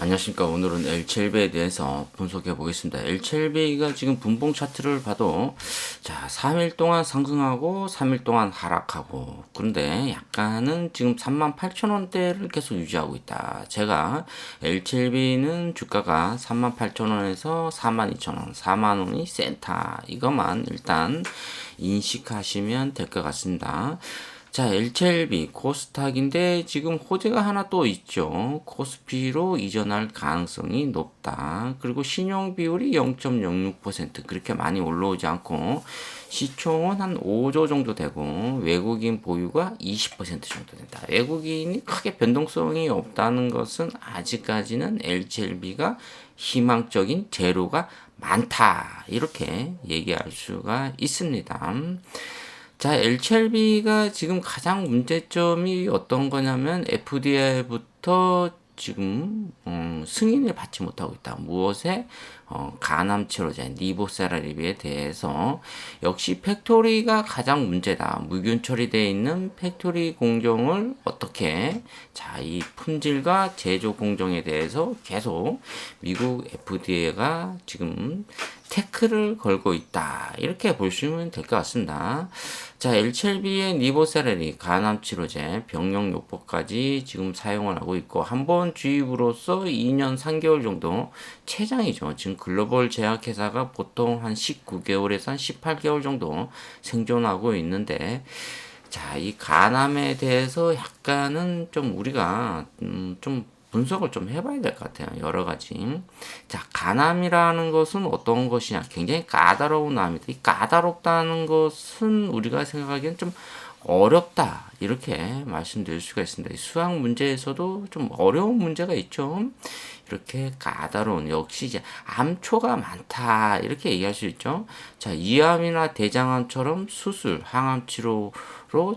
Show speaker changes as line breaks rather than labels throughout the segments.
안녕하십니까. 오늘은 L7배에 대해서 분석해 보겠습니다. L7배가 지금 분봉 차트를 봐도 자 3일 동안 상승하고 3일 동안 하락하고, 그런데 약간은 지금 38,000원대를 계속 유지하고 있다. 제가 L7배는 주가가 38,000원에서 42,000원, 4만원이 센터, 이것만 일단 인식하시면 될 것 같습니다. 자, LCLB 코스닥인데 지금 호재가 하나 또 있죠. 코스피로 이전할 가능성이 높다. 그리고 신용 비율이 0.06%, 그렇게 많이 올라오지 않고 시총은 한 5조 정도 되고 외국인 보유가 20% 정도 된다. 외국인이 크게 변동성이 없다는 것은 아직까지는 LCLB가 희망적인 재료가 많다, 이렇게 얘기할 수가 있습니다. 자, LCLB가 지금 가장 문제점이 어떤 거냐면 FDA부터 지금 승인을 받지 못하고 있다. 무엇에? 간암 치료제 니보세라립에 대해서 역시 팩토리가 가장 문제다. 무균 처리되어 있는 팩토리 공정을 어떻게, 자, 이 품질과 제조 공정에 대해서 계속 미국 FDA가 지금 태클을 걸고 있다, 이렇게 보시면 될 것 같습니다. 자, LCLB의 니보세라립 간암 치료제 병용요법까지 지금 사용을 하고 있고, 한 번 주입으로서 2년 3개월 정도 최장이죠. 지금 글로벌 제약회사가 보통 한 19개월에서 한 18개월 정도 생존하고 있는데, 자, 이 간암에 대해서 약간은 좀 우리가 좀 분석을 좀 해봐야 될 것 같아요. 여러 가지. 자, 간암이라는 것은 어떤 것이냐? 굉장히 까다로운 암이다. 이 까다롭다는 것은 우리가 생각하기엔 좀 어렵다, 이렇게 말씀드릴 수가 있습니다. 수학 문제에서도 좀 어려운 문제가 있죠. 이렇게 까다로운, 역시 이제 암초가 많다, 이렇게 얘기할 수 있죠. 자, 이암이나 대장암처럼 수술, 항암 치료로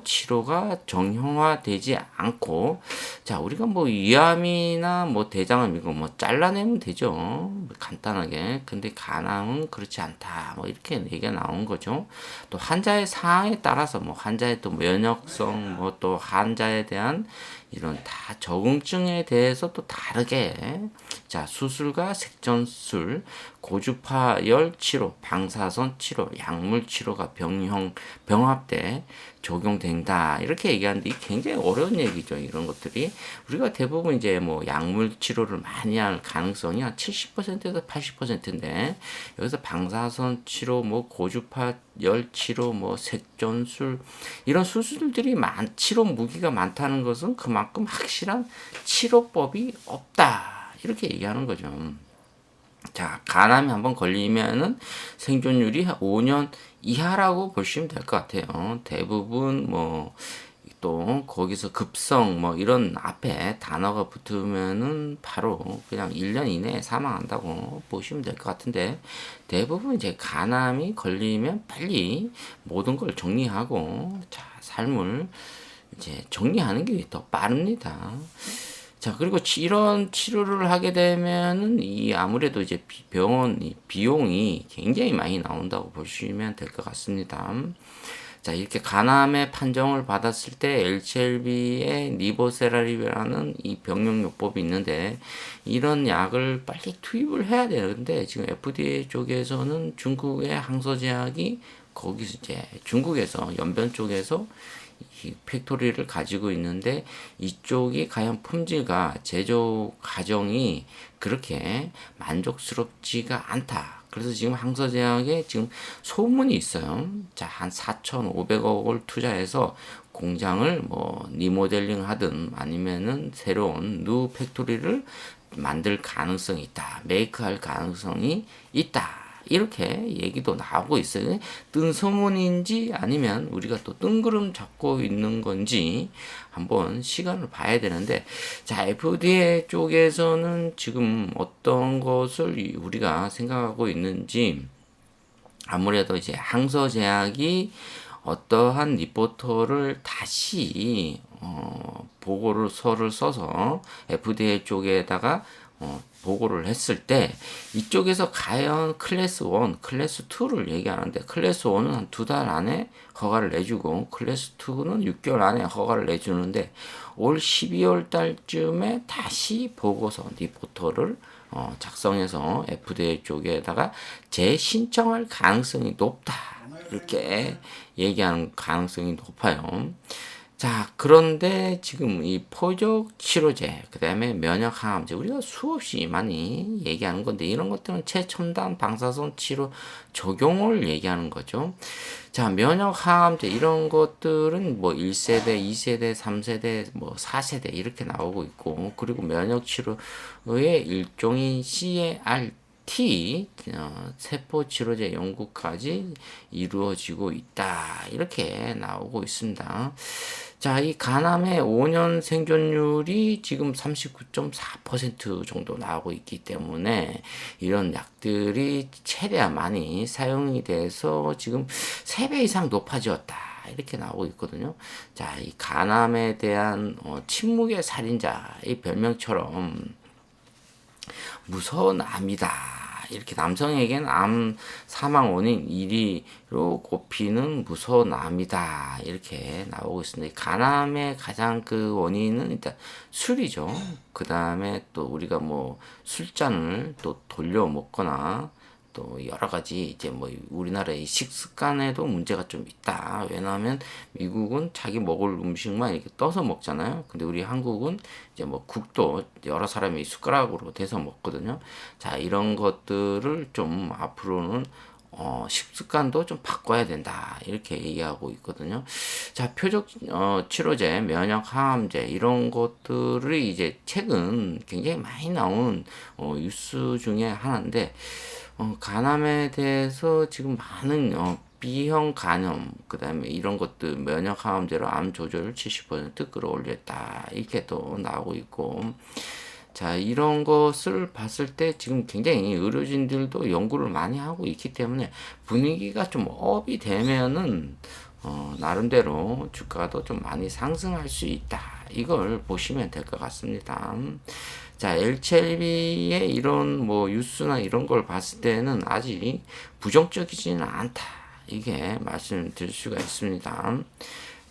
치료가 정형화되지 않고, 자, 우리가 뭐 이암이나 뭐 대장암 이거 뭐 잘라내면 되죠. 뭐 간단하게. 근데 간암은 그렇지 않다, 뭐 이렇게 얘기가 나온 거죠. 또 환자의 상황에 따라서 뭐 환자의 또 면역성, 뭐 또 환자에 대한 이런 다 적응증에 대해서 또 다르게, 자, 수술과 색전술, 고주파열 치료, 방사선 치료, 약물 치료가 병합돼 적용된다, 이렇게 얘기하는데 이게 굉장히 어려운 얘기죠. 이런 것들이 우리가 대부분 이제 뭐 약물 치료를 많이 할 가능성이 한 70%에서 80%인데, 여기서 방사선 치료, 뭐 고주파 열 치료, 뭐 색전술, 이런 수술들이 치료 무기가 많다는 것은 그만큼 확실한 치료법이 없다, 이렇게 얘기하는 거죠. 자, 간암이 한번 걸리면은 생존율이 5년 이하라고 보시면 될 것 같아요. 대부분 뭐 또 거기서 급성 뭐 이런 앞에 단어가 붙으면은 바로 그냥 1년 이내에 사망한다고 보시면 될 것 같은데, 대부분 이제 간암이 걸리면 빨리 모든 걸 정리하고, 자, 삶을 이제 정리하는 게 더 빠릅니다. 자, 그리고 이런 치료를 하게 되면은 이 아무래도 이제 병원 비용이 굉장히 많이 나온다고 보시면 될 것 같습니다. 자, 이렇게 간암의 판정을 받았을 때 LCLB의 니보세라립이라는 이 병용요법이 있는데, 이런 약을 빨리 투입을 해야 되는데, 지금 FDA 쪽에서는 중국의 항소제약이 거기서 이제 중국에서 연변 쪽에서 이 팩토리를 가지고 있는데, 이쪽이 과연 품질과 제조 과정이 그렇게 만족스럽지가 않다. 그래서 지금 항서제약에 지금 소문이 있어요. 자, 한 4,500억을 투자해서 공장을 뭐 리모델링 하든 아니면은 새로운 뉴 팩토리를 만들 가능성이 있다. 메이크할 가능성이 있다, 이렇게 얘기도 나오고 있어요. 뜬 소문인지 아니면 우리가 또 뜬구름 잡고 있는 건지 한번 시간을 봐야 되는데, 자, FDA 쪽에서는 지금 어떤 것을 우리가 생각하고 있는지, 아무래도 이제 항서제약이 어떠한 리포터를 다시 보고서를 써서 FDA 쪽에다가 보고를 했을 때 이쪽에서 과연 클래스 1, 클래스 2를 얘기하는데 클래스 1은 한 2달 안에 허가를 내주고 클래스 2는 6개월 안에 허가를 내주는데 올 12월 달쯤에 다시 보고서 리포터를 작성해서 FDA 쪽에다가 재신청할 가능성이 높다. 이렇게 얘기하는 가능성이 높아요. 자, 그런데 지금 이 포적 치료제, 그 다음에 면역 항암제, 우리가 수없이 많이 얘기하는 건데, 이런 것들은 최첨단 방사선 치료 적용을 얘기하는 거죠. 자, 면역 항암제, 이런 것들은 뭐 1세대, 2세대, 3세대, 뭐 4세대 이렇게 나오고 있고, 그리고 면역 치료의 일종인 CAR-T 세포 치료제 연구까지 이루어지고 있다. 이렇게 나오고 있습니다. 자, 이 간암의 5년 생존율이 지금 39.4% 정도 나오고 있기 때문에 이런 약들이 최대한 많이 사용이 돼서 지금 3배 이상 높아졌다. 이렇게 나오고 있거든요. 자, 이 간암에 대한 침묵의 살인자 이 별명처럼 무서운 암이다. 이렇게 남성에게는 암 사망 원인 1위로 꼽히는 무서운 암이다. 이렇게 나오고 있습니다. 간암의 가장 그 원인은 일단 술이죠. 그 다음에 또 우리가 뭐 술잔을 또 돌려 먹거나 또 여러 가지 이제 뭐 우리나라의 식습관에도 문제가 좀 있다. 왜냐하면 미국은 자기 먹을 음식만 이렇게 떠서 먹잖아요. 근데 우리 한국은 이제 뭐 국도 여러 사람이 숟가락으로 대서 먹거든요. 자, 이런 것들을 좀 앞으로는 식습관도 좀 바꿔야 된다. 이렇게 얘기하고 있거든요. 자, 표적 치료제, 면역 항암제 이런 것들을 이제 최근 굉장히 많이 나온 뉴스 중에 하나인데 간암에 대해서 지금 많은 B형 간염, 그 다음에 이런 것들 면역 항암제로 암 조절을 70% 끌어올렸다. 이렇게 또 나오고 있고. 자, 이런 것을 봤을 때 지금 굉장히 의료진들도 연구를 많이 하고 있기 때문에 분위기가 좀 업이 되면은 나름대로 주가도 좀 많이 상승할 수 있다. 이걸 보시면 될 것 같습니다. 자, LCLB의 이런 뭐 뉴스나 이런 걸 봤을 때는 아직 부정적이지는 않다. 이게 말씀드릴 수가 있습니다.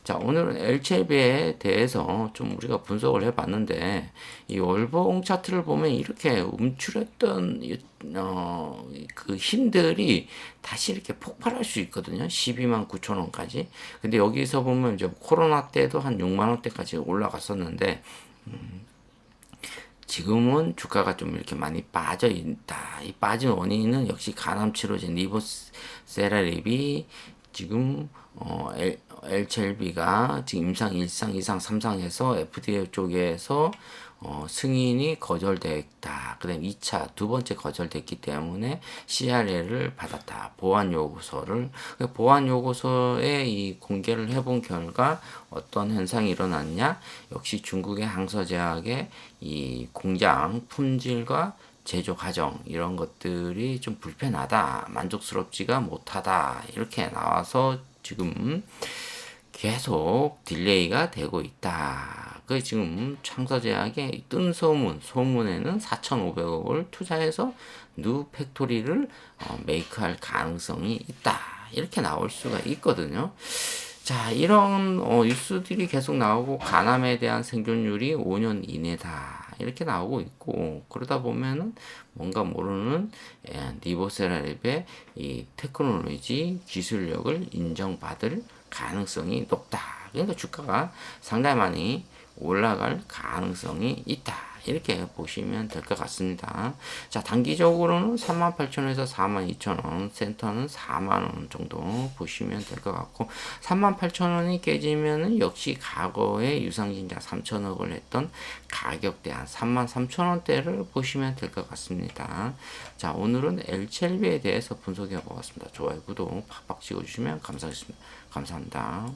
자, 오늘은 LCLB에 대해서 좀 우리가 분석을 해봤는데, 이 월봉 차트를 보면 이렇게 움츠렸던, 그 힘들이 다시 이렇게 폭발할 수 있거든요. 12만 9천 원까지. 근데 여기서 보면 이제 코로나 때도 한 6만 원대까지 올라갔었는데, 지금은 주가가 좀 이렇게 많이 빠져 있다. 이 빠진 원인은 역시 간암 치료제 리보세라립이 지금 LCLB가 지금 임상 1상, 2상, 3상에서 FDA 쪽에서 승인이 거절됐다. 그 다음에 2차, 두 번째 거절됐기 때문에 CRL을 받았다. 보완 요구서를. 보완 요구서에 이 공개를 해본 결과 어떤 현상이 일어났냐? 역시 중국의 항서제약의 이 공장 품질과 제조 과정 이런 것들이 좀 불편하다, 만족스럽지가 못하다 이렇게 나와서 지금 계속 딜레이가 되고 있다. 그 지금 창서제약의 뜬 소문에는 4,500억을 투자해서 뉴 팩토리를 메이크할 가능성이 있다. 이렇게 나올 수가 있거든요. 자, 이런 뉴스들이 계속 나오고 간암에 대한 생존율이 5년 이내다. 이렇게 나오고 있고 그러다 보면은 뭔가 모르는 리보세라립의 이 테크놀로지 기술력을 인정받을 가능성이 높다. 그러니까 주가가 상당히 많이 올라갈 가능성이 있다. 이렇게 보시면 될 것 같습니다. 자, 단기적으로는 38,000원에서 42,000원, 센터는 4만원 정도 보시면 될 것 같고, 38,000원이 깨지면은 역시 과거에 유상증자 3,000억을 했던 가격대 한 33,000원대를 보시면 될 것 같습니다. 자, 오늘은 LCLB에 대해서 분석해 보았습니다. 좋아요, 구독 팍팍 찍어주시면 감사하겠습니다. 감사합니다.